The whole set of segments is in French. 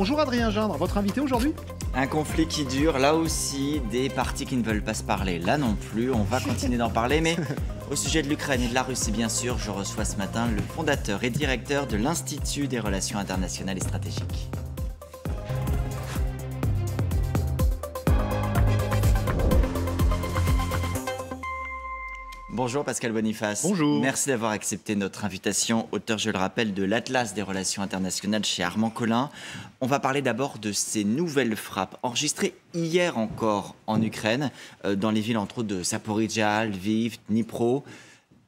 Bonjour Adrien Gindre, votre invité aujourd'hui? Un conflit qui dure, là aussi, des parties qui ne veulent pas se parler. Là non plus, on va continuer d'en parler, mais au sujet de l'Ukraine et de la Russie, bien sûr, je reçois ce matin le fondateur et directeur de l'Institut des relations internationales et stratégiques. Bonjour Pascal Boniface. Bonjour. Merci d'avoir accepté notre invitation, auteur, je le rappelle, de l'Atlas des relations internationales chez Armand Collin. On va parler d'abord de ces nouvelles frappes enregistrées hier encore en Ukraine, dans les villes entre autres de Zaporizhzhia, Lviv, Dnipro.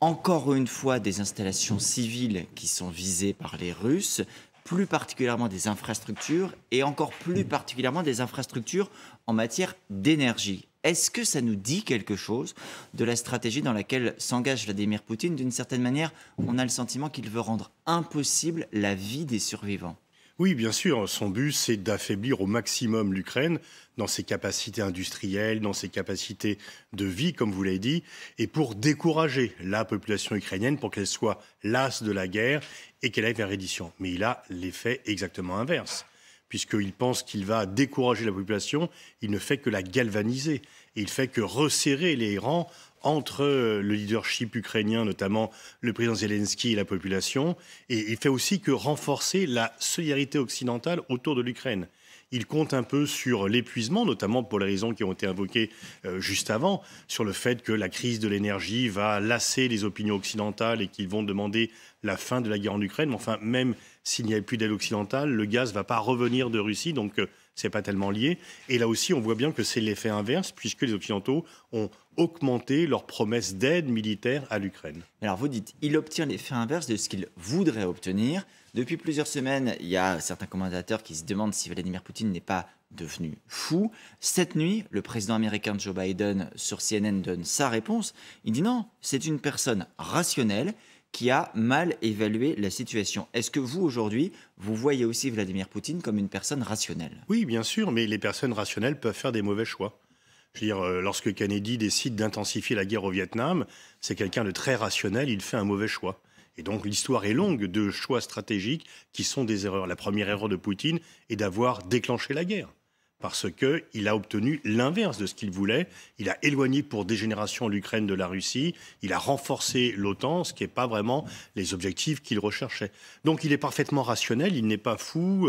Encore une fois, des installations civiles qui sont visées par les Russes, plus particulièrement des infrastructures et encore plus particulièrement des infrastructures en matière d'énergie. Est-ce que ça nous dit quelque chose de la stratégie dans laquelle s'engage Vladimir Poutine? D'une certaine manière, on a le sentiment qu'il veut rendre impossible la vie des survivants. Oui, bien sûr. Son but, c'est d'affaiblir au maximum l'Ukraine dans ses capacités industrielles, dans ses capacités de vie, comme vous l'avez dit, et pour décourager la population ukrainienne pour qu'elle soit lasse de la guerre et qu'elle aille vers reddition. Mais il a l'effet exactement inverse. Puisqu'il pense qu'il va décourager la population, il ne fait que la galvaniser. Et il fait que resserrer les rangs entre le leadership ukrainien, notamment le président Zelensky et la population. Et il fait aussi que renforcer la solidarité occidentale autour de l'Ukraine. Il compte un peu sur l'épuisement, notamment pour les raisons qui ont été invoquées juste avant, sur le fait que la crise de l'énergie va lasser les opinions occidentales et qu'ils vont demander la fin de la guerre en Ukraine. Mais enfin, même s'il n'y avait plus d'aide occidentale, le gaz ne va pas revenir de Russie, donc ce n'est pas tellement lié. Et là aussi, on voit bien que c'est l'effet inverse, puisque les Occidentaux ont augmenté leurs promesses d'aide militaire à l'Ukraine. Alors vous dites, il obtient l'effet inverse de ce qu'il voudrait obtenir. Depuis plusieurs semaines, il y a certains commentateurs qui se demandent si Vladimir Poutine n'est pas devenu fou. Cette nuit, le président américain Joe Biden sur CNN donne sa réponse. Il dit non, c'est une personne rationnelle qui a mal évalué la situation. Est-ce que vous, aujourd'hui, vous voyez aussi Vladimir Poutine comme une personne rationnelle? Oui, bien sûr, mais les personnes rationnelles peuvent faire des mauvais choix. Je veux dire, lorsque Kennedy décide d'intensifier la guerre au Vietnam, c'est quelqu'un de très rationnel, il fait un mauvais choix. Et donc l'histoire est longue de choix stratégiques qui sont des erreurs. La première erreur de Poutine est d'avoir déclenché la guerre. Parce qu'il a obtenu l'inverse de ce qu'il voulait. Il a éloigné pour des générations l'Ukraine de la Russie. Il a renforcé l'OTAN, ce qui n'est pas vraiment les objectifs qu'il recherchait. Donc il est parfaitement rationnel, il n'est pas fou,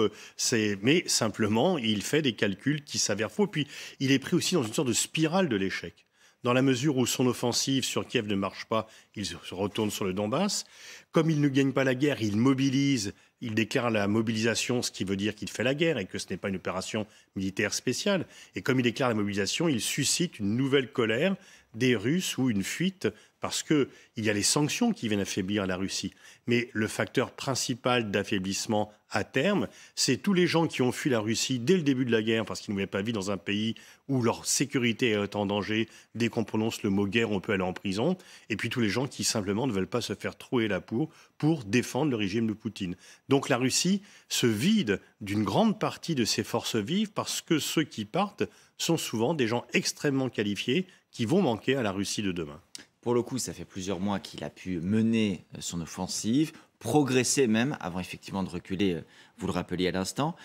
mais simplement il fait des calculs qui s'avèrent faux. Puis il est pris aussi dans une sorte de spirale de l'échec. Dans la mesure où son offensive sur Kiev ne marche pas, il se retourne sur le Donbass. Comme il ne gagne pas la guerre, il mobilise, il déclare la mobilisation, ce qui veut dire qu'il fait la guerre et que ce n'est pas une opération militaire spéciale. Et comme il déclare la mobilisation, il suscite une nouvelle colère des Russes ou une fuite parce qu'il y a les sanctions qui viennent affaiblir la Russie. Mais le facteur principal d'affaiblissement à terme, c'est tous les gens qui ont fui la Russie dès le début de la guerre parce qu'ils ne voulaient pas vivre dans un pays où leur sécurité est en danger. Dès qu'on prononce le mot guerre, on peut aller en prison. Et puis tous les gens qui simplement ne veulent pas se faire trouer la peau pour défendre le régime de Poutine. Donc la Russie se vide d'une grande partie de ses forces vives parce que ceux qui partent sont souvent des gens extrêmement qualifiés qui vont manquer à la Russie de demain. Pour le coup, ça fait plusieurs mois qu'il a pu mener son offensive, progresser même, avant effectivement de reculer, vous le rappeliez à l'instant.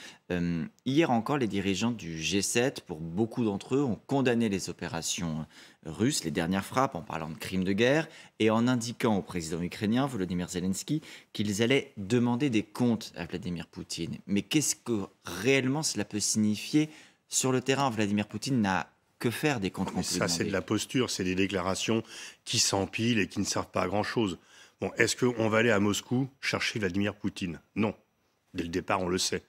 Hier encore, les dirigeants du G7, pour beaucoup d'entre eux, ont condamné les opérations russes, les dernières frappes, en parlant de crimes de guerre, et en indiquant au président ukrainien, Volodymyr Zelensky, qu'ils allaient demander des comptes à Vladimir Poutine. Mais qu'est-ce que réellement cela peut signifier sur le terrain? Vladimir Poutine n'a que faire des comptes qu'on peut lui demander. Ça, c'est de la posture, c'est des déclarations qui s'empilent et qui ne servent pas à grand-chose. Bon, est-ce qu'on va aller à Moscou chercher Vladimir Poutine? Non. Dès le départ, on le sait.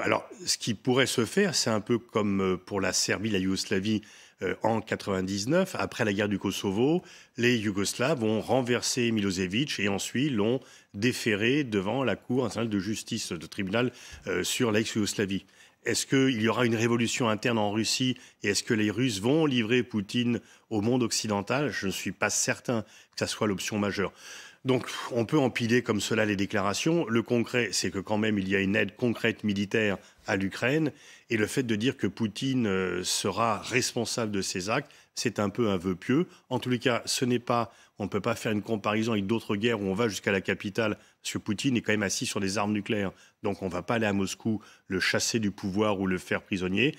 Alors, ce qui pourrait se faire, c'est un peu comme pour la Serbie, la Yougoslavie en 99. Après la guerre du Kosovo, les Yougoslaves ont renversé Milosevic et ensuite l'ont déféré devant la Cour internationale de justice, le tribunal sur l'ex-Yougoslavie. Est-ce qu'il y aura une révolution interne en Russie et est-ce que les Russes vont livrer Poutine au monde occidental? Je ne suis pas certain que ça soit l'option majeure. Donc on peut empiler comme cela les déclarations. Le concret, c'est que quand même il y a une aide concrète militaire à l'Ukraine. Et le fait de dire que Poutine sera responsable de ces actes, c'est un peu un vœu pieux. En tous les cas, ce n'est pas On ne peut pas faire une comparaison avec d'autres guerres où on va jusqu'à la capitale, parce que Poutine est quand même assis sur des armes nucléaires. Donc on ne va pas aller à Moscou, le chasser du pouvoir ou le faire prisonnier.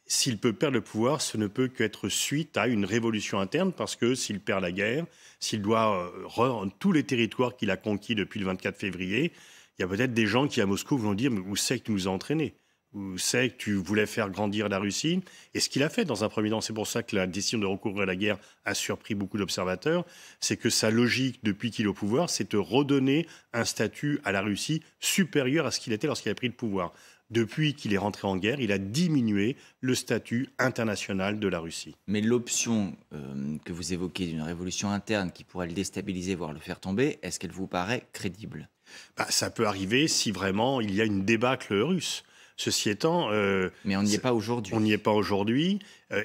S'il peut perdre le pouvoir, ce ne peut qu'être suite à une révolution interne, parce que s'il perd la guerre, s'il doit rendre tous les territoires qu'il a conquis depuis le 24 février, il y a peut-être des gens qui à Moscou vont dire « mais où c'est que tu nous as entraînés ? Où c'est que tu voulais faire grandir la Russie ?» Et ce qu'il a fait dans un premier temps, c'est pour ça que la décision de recourir à la guerre a surpris beaucoup d'observateurs, c'est que sa logique depuis qu'il est au pouvoir, c'est de redonner un statut à la Russie supérieur à ce qu'il était lorsqu'il a pris le pouvoir. Depuis qu'il est rentré en guerre, il a diminué le statut international de la Russie. Mais l'option que vous évoquez d'une révolution interne qui pourrait le déstabiliser, voire le faire tomber, est-ce qu'elle vous paraît crédible ? Ça peut arriver si vraiment il y a une débâcle russe. Ceci étant... mais on n'y est pas aujourd'hui. On n'y est pas aujourd'hui.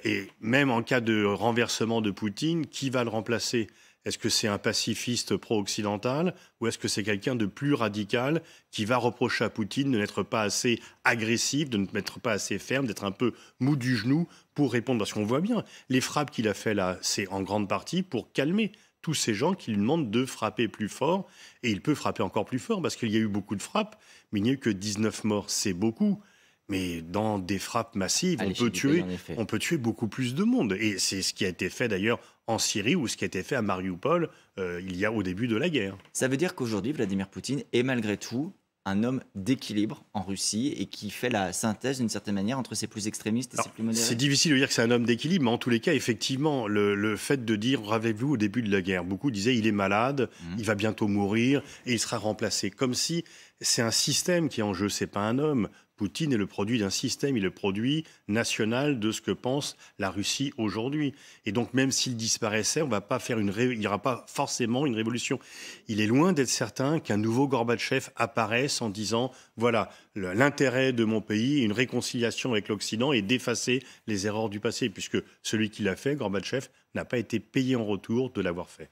Et même en cas de renversement de Poutine, qui va le remplacer ? Est-ce que c'est un pacifiste pro-occidental ou est-ce que c'est quelqu'un de plus radical qui va reprocher à Poutine de n'être pas assez agressif, de ne n'être pas assez ferme, d'être un peu mou du genou pour répondre ? Parce qu'on voit bien, les frappes qu'il a fait là, c'est en grande partie pour calmer tous ces gens qui lui demandent de frapper plus fort. Et il peut frapper encore plus fort parce qu'il y a eu beaucoup de frappes, mais il n'y a eu que 19 morts, c'est beaucoup. Mais dans des frappes massives, on peut tuer beaucoup plus de monde. Et c'est ce qui a été fait d'ailleurs en Syrie ou ce qui a été fait à Mariupol il y a au début de la guerre. Ça veut dire qu'aujourd'hui, Vladimir Poutine est malgré tout un homme d'équilibre en Russie et qui fait la synthèse d'une certaine manière entre ses plus extrémistes et ses plus modérés. C'est difficile de dire que c'est un homme d'équilibre, mais en tous les cas, effectivement, le fait de dire, rappelez-vous, au début de la guerre, beaucoup disaient il est malade, il va bientôt mourir et il sera remplacé. Comme si c'est un système qui est en jeu, c'est pas un homme. Poutine est le produit d'un système, il est le produit national de ce que pense la Russie aujourd'hui. Et donc, même s'il disparaissait, il n'y aura pas forcément une révolution. Il est loin d'être certain qu'un nouveau Gorbatchev apparaisse en disant « Voilà, l'intérêt de mon pays, une réconciliation avec l'Occident et d'effacer les erreurs du passé », puisque celui qui l'a fait, Gorbatchev, n'a pas été payé en retour de l'avoir fait.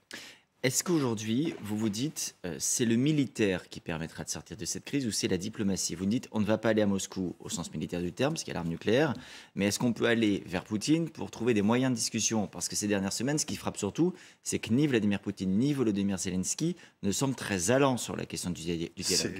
Est-ce qu'aujourd'hui, vous vous dites, c'est le militaire qui permettra de sortir de cette crise ou c'est la diplomatie ? Vous me dites, on ne va pas aller à Moscou au sens militaire du terme, parce qu'il y a l'arme nucléaire, mais est-ce qu'on peut aller vers Poutine pour trouver des moyens de discussion ? Parce que ces dernières semaines, ce qui frappe surtout, c'est que ni Vladimir Poutine ni Volodymyr Zelensky ne semblent très allants sur la question du dialogue.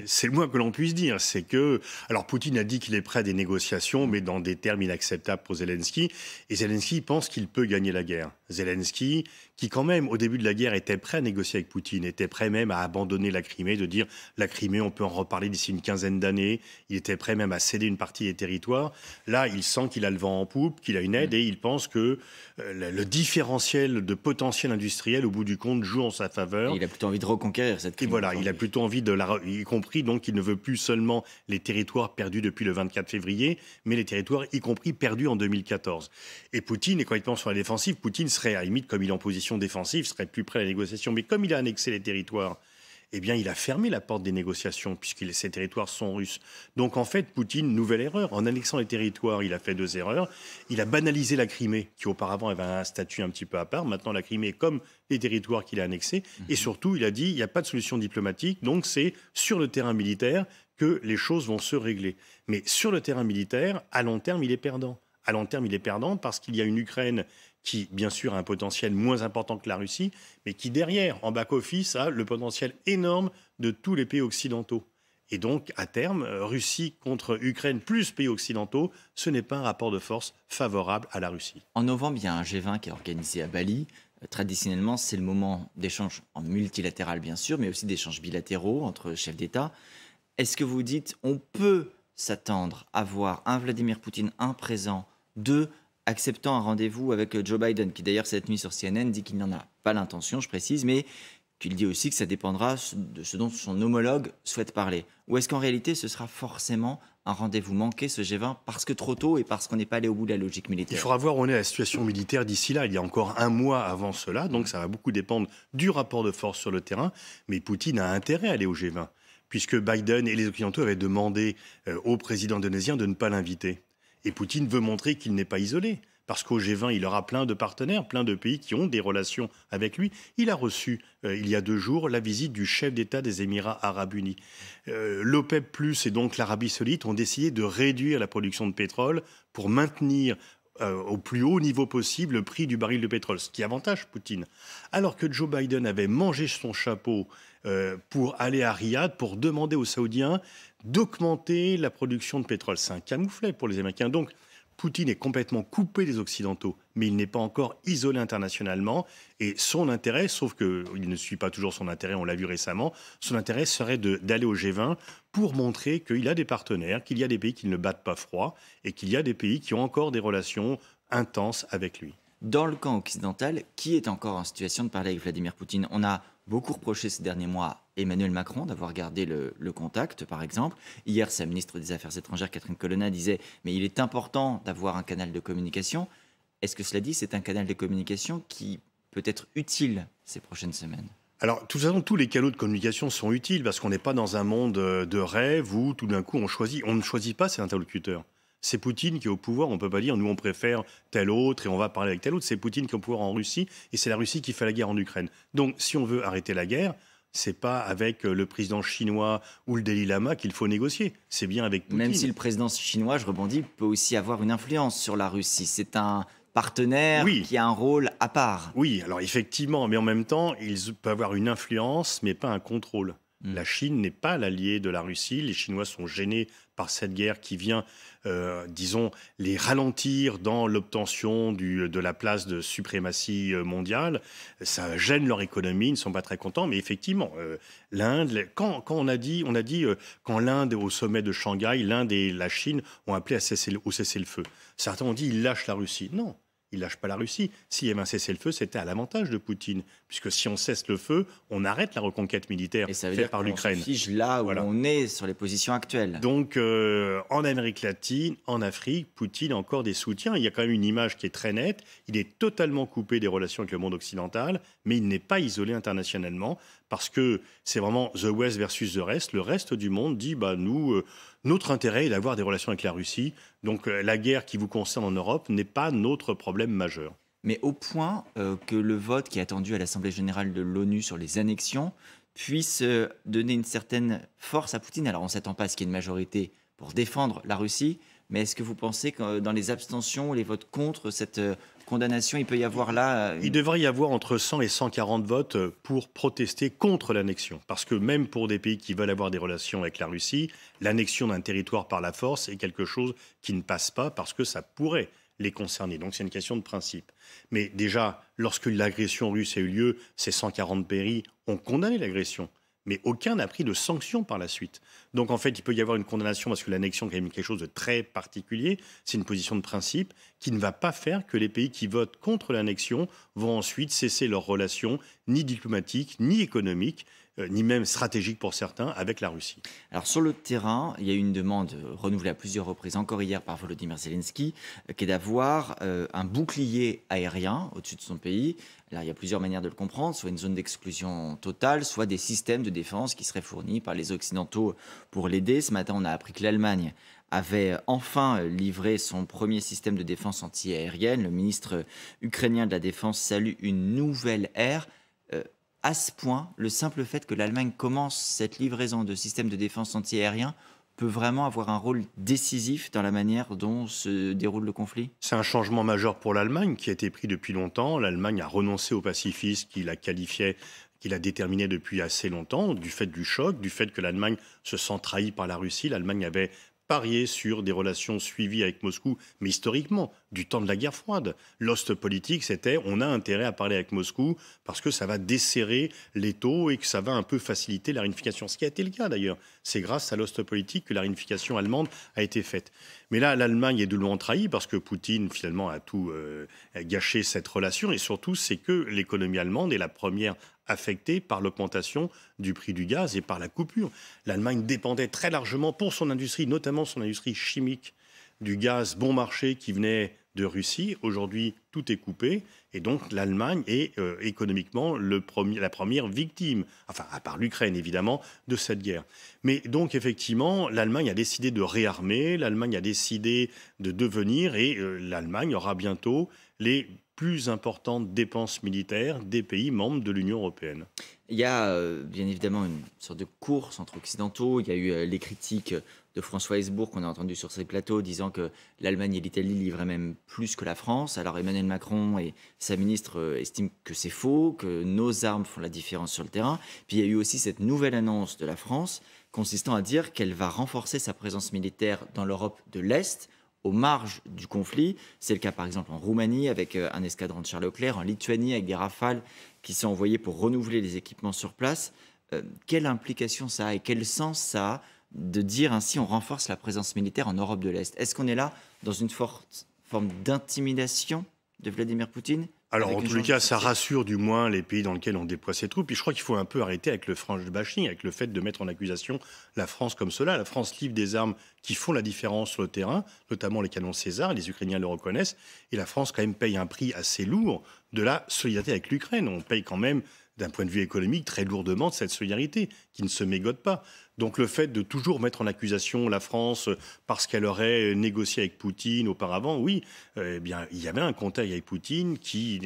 C'est le moins que l'on puisse dire. C'est que, alors Poutine a dit qu'il est prêt à des négociations, mais dans des termes inacceptables pour Zelensky. Et Zelensky pense qu'il peut gagner la guerre. Zelensky, qui quand même, au début de la guerre, était prêt à négocier avec Poutine, était prêt même à abandonner la Crimée, de dire la Crimée, on peut en reparler d'ici une quinzaine d'années. Il était prêt même à céder une partie des territoires. Là, il sent qu'il a le vent en poupe, qu'il a une aide, et il pense que le différentiel de potentiel industriel, au bout du compte, joue en sa faveur. Et il a plutôt envie de reconquérir cette Crimée. Et voilà, il a plutôt envie y compris donc qu'il ne veut plus seulement les territoires perdus depuis le 24 février, mais les territoires y compris perdus en 2014. Et Poutine, et quand il pense sur la défensive, Poutine serait à la limite, comme il est en position défensive, serait plus près à la négociation. Mais comme il a annexé les territoires, eh bien, il a fermé la porte des négociations, puisque ces territoires sont russes. Donc, en fait, Poutine, nouvelle erreur. En annexant les territoires, il a fait 2 erreurs. Il a banalisé la Crimée, qui auparavant avait un statut un petit peu à part. Maintenant, la Crimée est comme les territoires qu'il a annexés. Et surtout, il a dit, il n'y a pas de solution diplomatique, donc c'est sur le terrain militaire que les choses vont se régler. Mais sur le terrain militaire, à long terme, il est perdant. À long terme, il est perdant parce qu'il y a une Ukraine qui, bien sûr, a un potentiel moins important que la Russie, mais qui, derrière, en back-office, a le potentiel énorme de tous les pays occidentaux. Et donc, à terme, Russie contre Ukraine plus pays occidentaux, ce n'est pas un rapport de force favorable à la Russie. En novembre, il y a un G20 qui est organisé à Bali. Traditionnellement, c'est le moment d'échanges en multilatéral, bien sûr, mais aussi d'échanges bilatéraux entre chefs d'État. Est-ce que vous dites on peut s'attendre à voir un Vladimir Poutine, un présent, 2 acceptant un rendez-vous avec Joe Biden, qui d'ailleurs cette nuit sur CNN dit qu'il n'en a pas l'intention, je précise, mais qu'il dit aussi que ça dépendra de ce dont son homologue souhaite parler. Ou est-ce qu'en réalité ce sera forcément un rendez-vous manqué, ce G20, parce que trop tôt et parce qu'on n'est pas allé au bout de la logique militaire ? Il faudra voir où on est à la situation militaire d'ici là. Il y a encore 1 mois avant cela, donc ça va beaucoup dépendre du rapport de force sur le terrain. Mais Poutine a intérêt à aller au G20, puisque Biden et les Occidentaux avaient demandé au président indonésien de ne pas l'inviter. Et Poutine veut montrer qu'il n'est pas isolé. Parce qu'au G20, il aura plein de partenaires, plein de pays qui ont des relations avec lui. Il a reçu, il y a 2 jours, la visite du chef d'État des Émirats arabes unis. L'OPEP+, et donc l'Arabie saoudite, ont décidé de réduire la production de pétrole pour maintenir au plus haut niveau possible le prix du baril de pétrole, ce qui avantage Poutine. Alors que Joe Biden avait mangé son chapeau pour aller à Riyad, pour demander aux Saoudiens d'augmenter la production de pétrole. C'est un camouflet pour les Américains. Donc, Poutine est complètement coupé des Occidentaux, mais il n'est pas encore isolé internationalement. Et son intérêt, sauf qu'il ne suit pas toujours son intérêt, on l'a vu récemment, son intérêt serait d'aller au G20 pour montrer qu'il a des partenaires, qu'il y a des pays qui ne le battent pas froid et qu'il y a des pays qui ont encore des relations intenses avec lui. Dans le camp occidental, qui est encore en situation de parler avec Vladimir Poutine? On a beaucoup reproché ces derniers mois à Emmanuel Macron d'avoir gardé le contact, par exemple. Hier, sa ministre des Affaires étrangères, Catherine Colonna, disait « mais il est important d'avoir un canal de communication ». Est-ce que cela dit, c'est un canal de communication qui peut être utile ces prochaines semaines? Alors, de toute façon, tous les canaux de communication sont utiles parce qu'on n'est pas dans un monde de rêve où tout d'un coup on choisit. On ne choisit pas ses interlocuteurs. C'est Poutine qui est au pouvoir, on ne peut pas dire nous on préfère tel autre et on va parler avec tel autre. C'est Poutine qui est au pouvoir en Russie et c'est la Russie qui fait la guerre en Ukraine. Donc si on veut arrêter la guerre, c'est pas avec le président chinois ou le Dalai Lama qu'il faut négocier, c'est bien avec Poutine. Même si le président chinois, je rebondis, peut aussi avoir une influence sur la Russie. C'est un partenaire qui a un rôle à part. Oui, alors effectivement, mais en même temps, il peut avoir une influence, mais pas un contrôle. La Chine n'est pas l'allié de la Russie. Les Chinois sont gênés par cette guerre qui vient, disons, les ralentir dans l'obtention de la place de suprématie mondiale. Ça gêne leur économie, ils ne sont pas très contents. Mais effectivement, l'Inde, quand on a dit quand l'Inde, au sommet de Shanghai, l'Inde et la Chine ont appelé au cessez-le-feu. Certains ont dit ils lâchent la Russie. Non. Il ne lâche pas la Russie. S'il y avait un cessez-le-feu, c'était à l'avantage de Poutine. Puisque si on cesse le feu, on arrête la reconquête militaire faite par l'Ukraine. Et ça veut dire qu'on se fige là où on est sur les positions actuelles. Donc, en Amérique latine, en Afrique, Poutine a encore des soutiens. Il y a quand même une image qui est très nette. Il est totalement coupé des relations avec le monde occidental, mais il n'est pas isolé internationalement, parce que c'est vraiment the West versus the rest. Le reste du monde dit, nous... notre intérêt est d'avoir des relations avec la Russie. Donc la guerre qui vous concerne en Europe n'est pas notre problème majeur. Mais au point que le vote qui est attendu à l'Assemblée générale de l'ONU sur les annexions puisse donner une certaine force à Poutine. Alors on ne s'attend pas à ce qu'il y ait une majorité pour défendre la Russie, mais est-ce que vous pensez que dans les abstentions, les votes contre cette condamnation, il peut y avoir là... Il devrait y avoir entre 100 et 140 votes pour protester contre l'annexion. Parce que même pour des pays qui veulent avoir des relations avec la Russie, l'annexion d'un territoire par la force est quelque chose qui ne passe pas parce que ça pourrait les concerner. Donc c'est une question de principe. Mais déjà, lorsque l'agression russe a eu lieu, ces 140 pays ont condamné l'agression. Mais aucun n'a pris de sanctions par la suite. Donc en fait, il peut y avoir une condamnation parce que l'annexion est quand même quelque chose de très particulier. C'est une position de principe qui ne va pas faire que les pays qui votent contre l'annexion vont ensuite cesser leurs relations, ni diplomatiques, ni économiques, ni même stratégiques pour certains, avec la Russie. Alors sur le terrain, il y a eu une demande renouvelée à plusieurs reprises, encore hier par Volodymyr Zelensky, qui est d'avoir un bouclier aérien au-dessus de son pays. Là, il y a plusieurs manières de le comprendre, soit une zone d'exclusion totale, soit des systèmes de défense qui seraient fournis par les Occidentaux pour l'aider. Ce matin, on a appris que l'Allemagne avait enfin livré son premier système de défense anti-aérienne. Le ministre ukrainien de la Défense salue une nouvelle ère. À ce point, le simple fait que l'Allemagne commence cette livraison de systèmes de défense anti-aérien peut vraiment avoir un rôle décisif dans la manière dont se déroule le conflit? C'est un changement majeur pour l'Allemagne qui a été pris depuis longtemps. L'Allemagne a renoncé au pacifisme qu'il a qualifié, qu'il a déterminé depuis assez longtemps, du fait du choc, du fait que l'Allemagne se sent trahie par la Russie. L'Allemagne avait parié sur des relations suivies avec Moscou, mais historiquement, du temps de la guerre froide. L'ost politique, c'était on a intérêt à parler avec Moscou parce que ça va desserrer l'étau et que ça va un peu faciliter la réunification. Ce qui a été le cas d'ailleurs. C'est grâce à l'ost politique que la réunification allemande a été faite. Mais là, l'Allemagne est doublement trahie parce que Poutine, finalement, a tout gâché cette relation. Et surtout, c'est que l'économie allemande est la première affectée par l'augmentation du prix du gaz et par la coupure. L'Allemagne dépendait très largement pour son industrie, notamment son industrie chimique, du gaz bon marché qui venait de Russie. Aujourd'hui, tout est coupé. Et donc, l'Allemagne est économiquement la première victime, enfin, à part l'Ukraine, évidemment, de cette guerre. Mais donc, effectivement, l'Allemagne a décidé de réarmer, l'Allemagne a décidé de devenir, et l'Allemagne aura bientôt les plus importantes dépenses militaires des pays membres de l'Union européenne. Il y a bien évidemment une sorte de course entre occidentaux. Il y a eu les critiques de François Hesbourg qu'on a entendu sur ces plateaux disant que l'Allemagne et l'Italie livraient même plus que la France. Alors Emmanuel Macron et sa ministre estiment que c'est faux, que nos armes font la différence sur le terrain. Puis il y a eu aussi cette nouvelle annonce de la France consistant à dire qu'elle va renforcer sa présence militaire dans l'Europe de l'Est, aux marges du conflit. C'est le cas par exemple en Roumanie avec un escadron de chars Leclerc, en Lituanie avec des Rafales qui sont envoyés pour renouveler les équipements sur place. Quelle implication ça a et quel sens ça a de dire ainsi on renforce la présence militaire en Europe de l'Est? Est-ce qu'on est là dans une forte forme d'intimidation de Vladimir Poutine? Alors, en tous les cas, ça rassure du moins les pays dans lesquels on déploie ses troupes. Et je crois qu'il faut un peu arrêter avec le frange bashing, avec le fait de mettre en accusation la France comme cela. La France livre des armes qui font la différence sur le terrain, notamment les canons César, les Ukrainiens le reconnaissent. Et la France, quand même, paye un prix assez lourd de la solidarité avec l'Ukraine. On paye quand même, d'un point de vue économique, très lourdement de cette solidarité qui ne se mégote pas. Donc le fait de toujours mettre en accusation la France parce qu'elle aurait négocié avec Poutine auparavant, oui, eh bien, il y avait un contact avec Poutine qui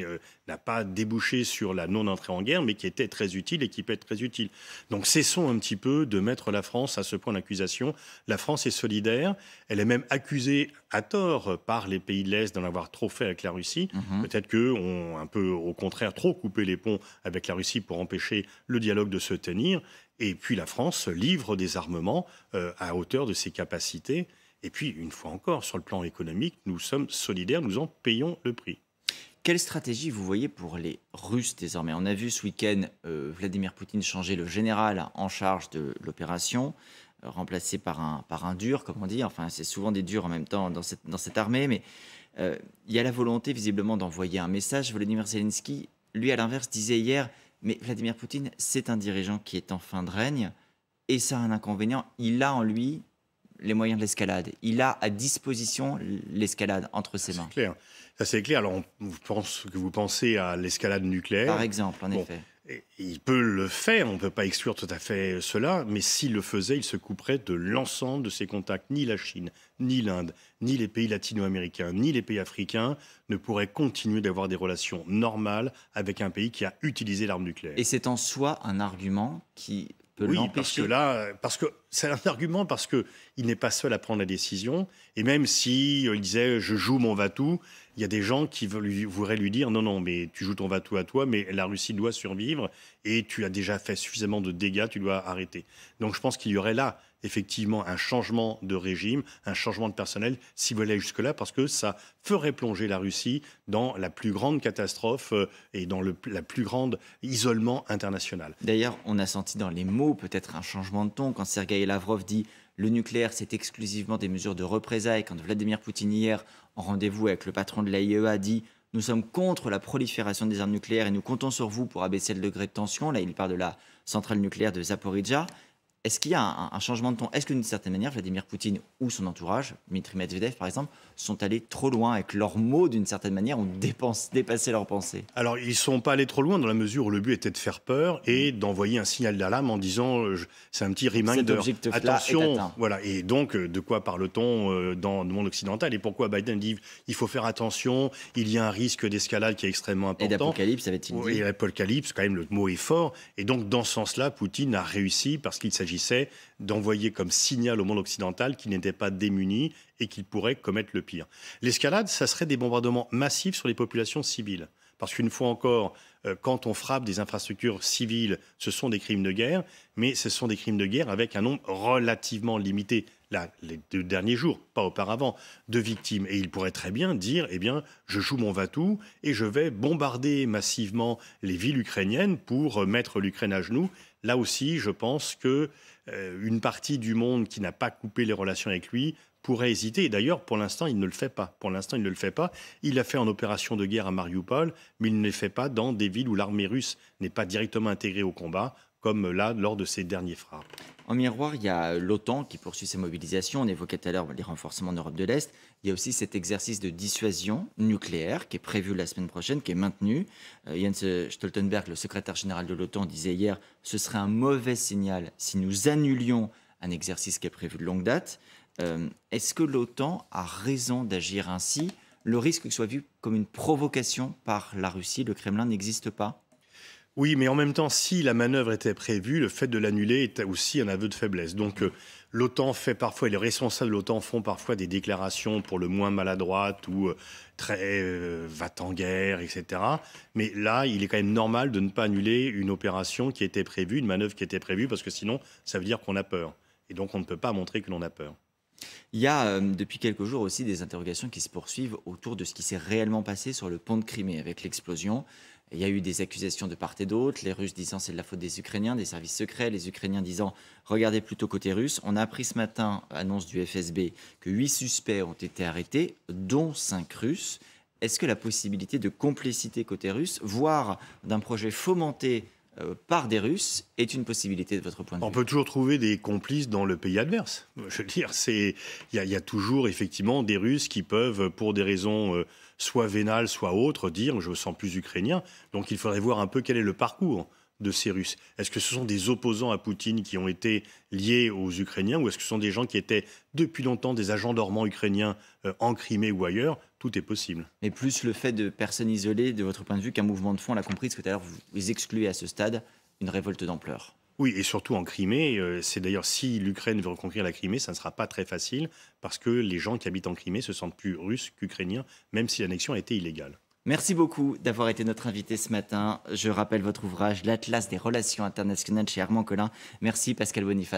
n'a pas débouché sur la non-entrée en guerre, mais qui était très utile et qui peut être très utile. Donc cessons un petit peu de mettre la France à ce point d'accusation. La France est solidaire, elle est même accusée à tort par les pays de l'Est d'en avoir trop fait avec la Russie. Peut-être qu'eux ont un peu, au contraire, trop coupé les ponts avec la Russie pour empêcher le dialogue de se tenir. Et puis la France livre des armements à hauteur de ses capacités. Et puis, une fois encore, sur le plan économique, nous sommes solidaires, nous en payons le prix. Quelle stratégie vous voyez pour les Russes désormais? On a vu ce week-end Vladimir Poutine changer le général en charge de l'opération, remplacé par un dur, comme on dit. Enfin, c'est souvent des durs en même temps dans cette armée. Mais il y a la volonté visiblement d'envoyer un message. Volodymyr Zelensky, lui, à l'inverse, disait hier... Mais Vladimir Poutine, c'est un dirigeant qui est en fin de règne et ça a un inconvénient. Il a en lui les moyens de l'escalade. Il a à disposition l'escalade entre ses mains. C'est clair. Ça, c'est clair. Alors, vous pensez à l'escalade nucléaire. Par exemple, en effet. Il peut le faire, on ne peut pas exclure tout à fait cela, mais s'il le faisait, il se couperait de l'ensemble de ses contacts. Ni la Chine, ni l'Inde, ni les pays latino-américains, ni les pays africains ne pourraient continuer d'avoir des relations normales avec un pays qui a utilisé l'arme nucléaire. Et c'est en soi un argument qui peut l'empêcher. Parce que c'est un argument parce qu'il n'est pas seul à prendre la décision. Et même si il disait « je joue mon va-tout », il y a des gens qui voudraient lui dire « non, non, mais tu joues ton va-tout à toi, mais la Russie doit survivre et tu as déjà fait suffisamment de dégâts, tu dois arrêter ». Donc je pense qu'il y aurait là effectivement un changement de régime, un changement de personnel, s'il voulait aller jusque-là, parce que ça ferait plonger la Russie dans la plus grande catastrophe et dans le plus grand isolement international. D'ailleurs, on a senti dans les mots peut-être un changement de ton quand Sergueï Lavrov dit « le nucléaire, c'est exclusivement des mesures de représailles », quand Vladimir Poutine hier, en rendez-vous avec le patron de l'AIEA, dit « nous sommes contre la prolifération des armes nucléaires et nous comptons sur vous pour abaisser le degré de tension ». Là, il parle de la centrale nucléaire de Zaporizhzhia. Est-ce qu'il y a un changement de ton? Est-ce que d'une certaine manière, Vladimir Poutine ou son entourage, Dmitry Medvedev par exemple, sont allés trop loin avec leurs mots d'une certaine manière, ont dépassé leurs pensées? Alors, ils ne sont pas allés trop loin dans la mesure où le but était de faire peur et d'envoyer un signal d'alarme en disant c'est un petit reminder. Attention, voilà. Et donc, de quoi parle-t-on dans le monde occidental et pourquoi Biden dit il faut faire attention, il y a un risque d'escalade qui est extrêmement important. Et d'apocalypse, avait-il dit. Et l'apocalypse, quand même, le mot est fort. Et donc, dans ce sens-là, Poutine a réussi parce qu'il s'agissait d'envoyer comme signal au monde occidental qu'il n'était pas démuni et qu'il pourrait commettre le pire. L'escalade, ça serait des bombardements massifs sur les populations civiles. Parce qu'une fois encore, quand on frappe des infrastructures civiles, ce sont des crimes de guerre, mais ce sont des crimes de guerre avec un nombre relativement limité, là, les 2 derniers jours, pas auparavant, de victimes. Et il pourrait très bien dire, eh bien, je joue mon va-tout et je vais bombarder massivement les villes ukrainiennes pour mettre l'Ukraine à genoux. Là aussi, je pense que une partie du monde qui n'a pas coupé les relations avec lui pourrait hésiter. Et d'ailleurs, pour l'instant, il ne le fait pas. Il l'a fait en opération de guerre à Mariupol, mais il ne le fait pas dans des villes où l'armée russe n'est pas directement intégrée au combat, comme là, lors de ces derniers frappes. En miroir, il y a l'OTAN qui poursuit ses mobilisations. On évoquait tout à l'heure les renforcements en Europe de l'Est. Il y a aussi cet exercice de dissuasion nucléaire qui est prévu la semaine prochaine, qui est maintenu. Jens Stoltenberg, le secrétaire général de l'OTAN, disait hier « ce serait un mauvais signal si nous annulions un exercice qui est prévu de longue date ». Est-ce que l'OTAN a raison d'agir ainsi? Le risque que ce soit vu comme une provocation par la Russie, le Kremlin n'existe pas? Oui, mais en même temps, si la manœuvre était prévue, le fait de l'annuler est aussi un aveu de faiblesse. Donc l'OTAN fait parfois, et les responsables de l'OTAN font parfois des déclarations pour le moins maladroites ou très va-t-en-guerre, etc. Mais là, il est quand même normal de ne pas annuler une opération qui était prévue, une manœuvre qui était prévue, parce que sinon, ça veut dire qu'on a peur. Et donc, on ne peut pas montrer que l'on a peur. Il y a depuis quelques jours aussi des interrogations qui se poursuivent autour de ce qui s'est réellement passé sur le pont de Crimée avec l'explosion. Il y a eu des accusations de part et d'autre, les Russes disant c'est de la faute des Ukrainiens, des services secrets, les Ukrainiens disant regardez plutôt côté russe. On a appris ce matin, annonce du FSB, que 8 suspects ont été arrêtés, dont 5 Russes. Est-ce que la possibilité de complicité côté russe, voire d'un projet fomenté par des Russes, est une possibilité de votre point de vue? On peut toujours trouver des complices dans le pays adverse. Je veux dire, il y a toujours effectivement des Russes qui peuvent, pour des raisons soit vénales, soit autres, dire je me sens plus ukrainien. Donc il faudrait voir un peu quel est le parcours de ces Russes. Est-ce que ce sont des opposants à Poutine qui ont été liés aux Ukrainiens, ou est-ce que ce sont des gens qui étaient depuis longtemps des agents dormants ukrainiens en Crimée ou ailleurs? Tout est possible. Mais plus le fait de personnes isolées, de votre point de vue, qu'un mouvement de fond, on l'a compris, parce que tout à l'heure, vous excluez à ce stade une révolte d'ampleur. Oui, et surtout en Crimée. C'est d'ailleurs, si l'Ukraine veut reconquérir la Crimée, ça ne sera pas très facile, parce que les gens qui habitent en Crimée se sentent plus russes qu'ukrainiens, même si l'annexion a été illégale. Merci beaucoup d'avoir été notre invité ce matin. Je rappelle votre ouvrage, l'Atlas des relations internationales chez Armand Collin. Merci Pascal Boniface.